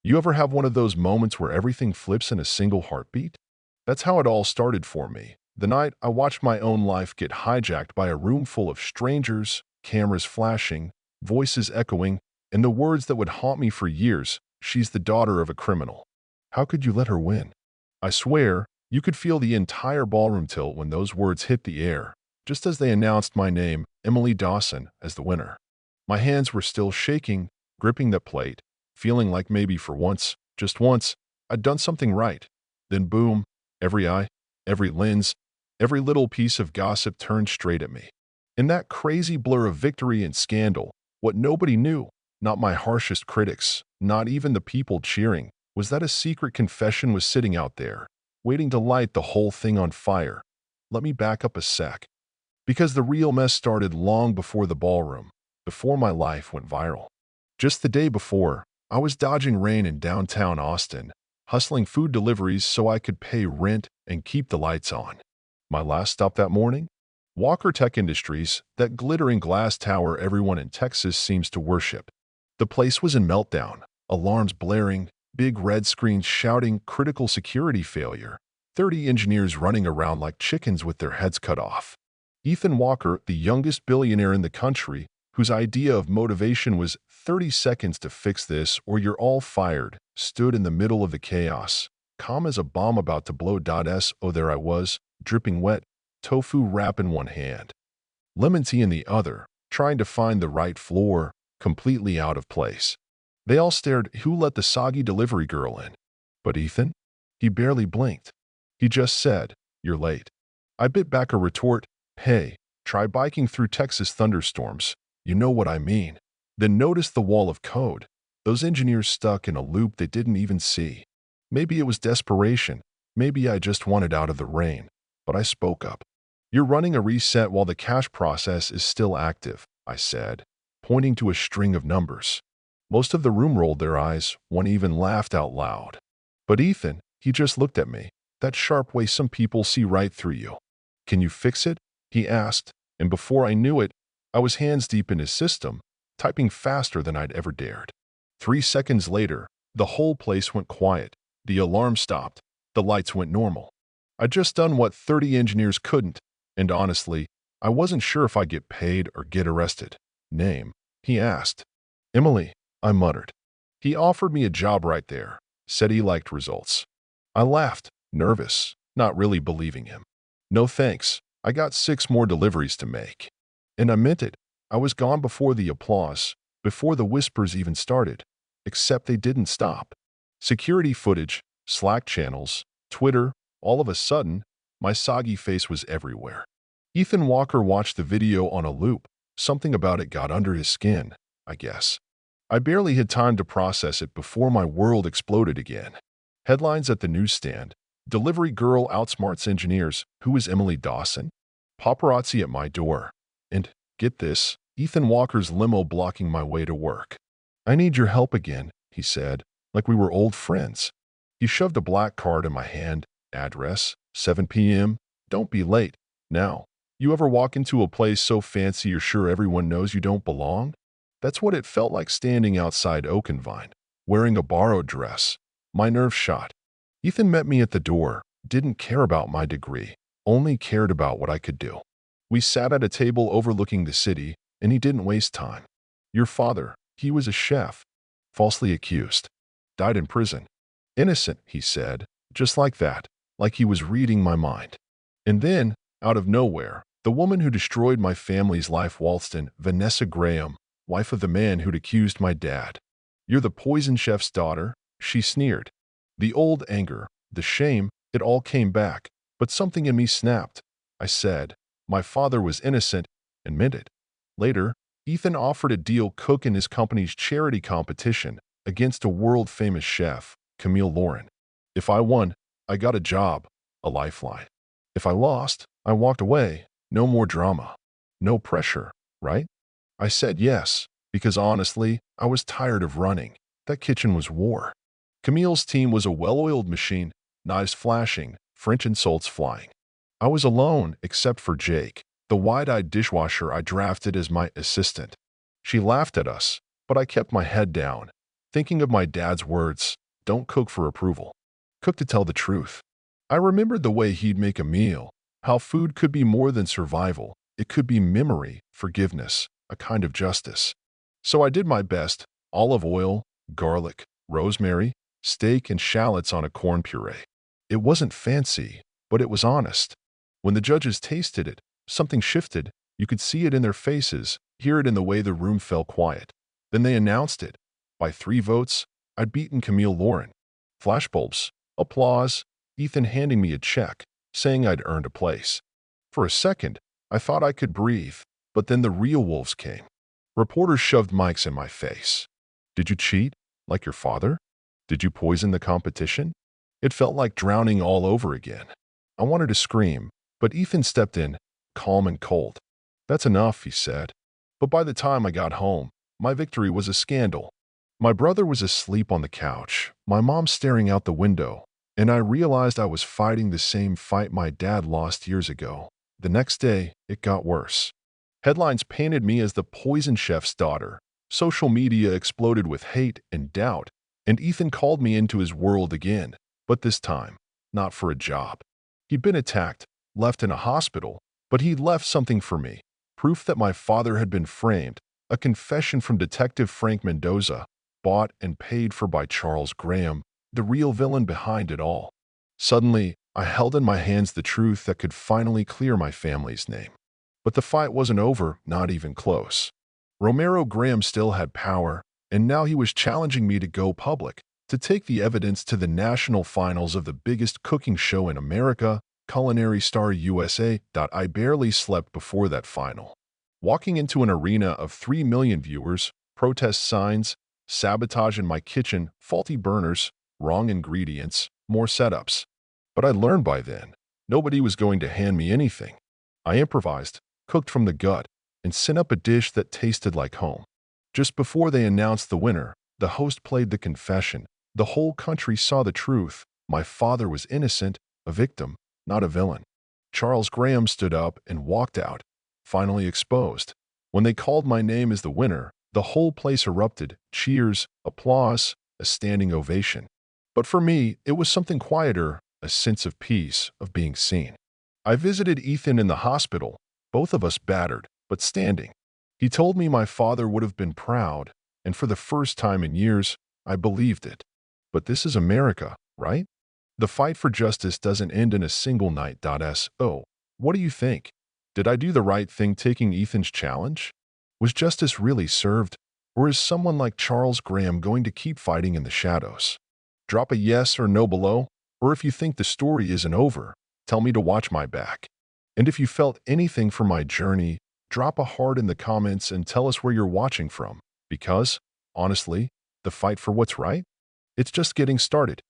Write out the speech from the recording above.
You ever have one of those moments where everything flips in a single heartbeat? That's how it all started for me. The night I watched my own life get hijacked by a room full of strangers, cameras flashing, voices echoing, and the words that would haunt me for years, "She's the daughter of a criminal. How could you let her win?" I swear, you could feel the entire ballroom tilt when those words hit the air, just as they announced my name, Emily Dawson, as the winner. My hands were still shaking, gripping the plate, feeling like maybe for once, just once, I'd done something right. Then boom, every eye, every lens, every little piece of gossip turned straight at me. In that crazy blur of victory and scandal, what nobody knew, not my harshest critics, not even the people cheering, was that a secret confession was sitting out there, waiting to light the whole thing on fire. Let me back up a sec. Because the real mess started long before the ballroom, before my life went viral. Just the day before, I was dodging rain in downtown Austin, hustling food deliveries so I could pay rent and keep the lights on. My last stop that morning? Walker Tech Industries, that glittering glass tower everyone in Texas seems to worship. The place was in meltdown, alarms blaring, big red screens shouting critical security failure, 30 engineers running around like chickens with their heads cut off. Ethan Walker, the youngest billionaire in the country, whose idea of motivation was 30 seconds to fix this or you're all fired, stood in the middle of the chaos, calm as a bomb about to blow. So there I was, dripping wet, tofu wrap in one hand, lemon tea in the other, trying to find the right floor, completely out of place. They all stared. Who let the soggy delivery girl in? But Ethan? He barely blinked. He just said, "You're late." I bit back a retort, "Hey, try biking through Texas thunderstorms. You know what I mean." Then noticed the wall of code. Those engineers stuck in a loop they didn't even see. Maybe it was desperation. Maybe I just wanted out of the rain. But I spoke up. "You're running a reset while the cache process is still active," I said, pointing to a string of numbers. Most of the room rolled their eyes, one even laughed out loud. But Ethan, he just looked at me, that sharp way some people see right through you. "Can you fix it?" he asked, and before I knew it, I was hands deep in his system, typing faster than I'd ever dared. 3 seconds later, the whole place went quiet. The alarm stopped. The lights went normal. I'd just done what 30 engineers couldn't, and honestly, I wasn't sure if I'd get paid or get arrested. "Name?" he asked. "Emily," I muttered. He offered me a job right there, said he liked results. I laughed, nervous, not really believing him. "No thanks, I got 6 more deliveries to make." And I meant it. I was gone before the applause, before the whispers even started. Except they didn't stop. Security footage, Slack channels, Twitter, all of a sudden, my soggy face was everywhere. Ethan Walker watched the video on a loop. Something about it got under his skin, I guess. I barely had time to process it before my world exploded again. Headlines at the newsstand. Delivery girl outsmarts engineers. Who is Emily Dawson? Paparazzi at my door. And, get this, Ethan Walker's limo blocking my way to work. "I need your help again," he said, like we were old friends. He shoved a black card in my hand. "Address, 7 p.m. Don't be late. Now, you ever walk into a place so fancy you're sure everyone knows you don't belong? That's what it felt like standing outside Oakenvine, wearing a borrowed dress. My nerves shot. Ethan met me at the door, didn't care about my degree, only cared about what I could do. We sat at a table overlooking the city, and he didn't waste time. "Your father, he was a chef. Falsely accused. Died in prison. Innocent," he said, just like that, like he was reading my mind. And then, out of nowhere, the woman who destroyed my family's life waltzed in, Vanessa Graham, wife of the man who'd accused my dad. "You're the poison chef's daughter," she sneered. The old anger, the shame, it all came back, but something in me snapped. I said, my father was innocent, and meant it. Later, Ethan offered a deal cook in his company's charity competition against a world-famous chef, Camille Lauren. If I won, I got a job, a lifeline. If I lost, I walked away. No more drama. No pressure, right? I said yes, because honestly, I was tired of running. That kitchen was war. Camille's team was a well-oiled machine, knives flashing, French insults flying. I was alone except for Jake, the wide-eyed dishwasher I drafted as my assistant. She laughed at us, but I kept my head down. thinking of my dad's words, "Don't cook for approval. Cook to tell the truth." I remembered the way he'd make a meal, how food could be more than survival. It could be memory, forgiveness, a kind of justice. So I did my best: olive oil, garlic, rosemary, steak, and shallots on a corn puree. It wasn't fancy, but it was honest. When the judges tasted it, something shifted. You could see it in their faces, hear it in the way the room fell quiet. Then they announced it. By 3 votes, I'd beaten Camille Lauren. Flashbulbs, applause, Ethan handing me a check, saying I'd earned a place. For a second, I thought I could breathe, but then the real wolves came. Reporters shoved mics in my face. "Did you cheat, like your father? Did you poison the competition?" It felt like drowning all over again. I wanted to scream, but Ethan stepped in, calm and cold. "That's enough," he said. But by the time I got home, my victory was a scandal. My brother was asleep on the couch, my mom staring out the window, and I realized I was fighting the same fight my dad lost years ago. The next day, it got worse. Headlines painted me as the poison chef's daughter. Social media exploded with hate and doubt, and Ethan called me into his world again, but this time, not for a job. He'd been attacked, left in a hospital, but he'd left something for me: proof that my father had been framed, a confession from Detective Frank Mendoza, bought and paid for by Charles Graham, the real villain behind it all. Suddenly, I held in my hands the truth that could finally clear my family's name. But the fight wasn't over, not even close. Romero Graham still had power, and now he was challenging me to go public, to take the evidence to the national finals of the biggest cooking show in America, Culinary Star USA. I barely slept before that final. Walking into an arena of 3 million viewers, protest signs, sabotage in my kitchen, faulty burners, wrong ingredients, more setups. But I learned by then, nobody was going to hand me anything. I improvised, cooked from the gut, and sent up a dish that tasted like home. Just before they announced the winner, the host played the confession. The whole country saw the truth. My father was innocent, a victim, not a villain. Charles Graham stood up and walked out, finally exposed. When they called my name as the winner, the whole place erupted: cheers, applause, a standing ovation. But for me, it was something quieter, a sense of peace, of being seen. I visited Ethan in the hospital, both of us battered, but standing. He told me my father would have been proud, and for the first time in years, I believed it. But this is America, right? The fight for justice doesn't end in a single night. So, what do you think? Did I do the right thing taking Ethan's challenge? Was justice really served? Or is someone like Charles Graham going to keep fighting in the shadows? Drop a yes or no below, or if you think the story isn't over, tell me to watch my back. And if you felt anything from my journey, drop a heart in the comments and tell us where you're watching from. Because, honestly, the fight for what's right? It's just getting started.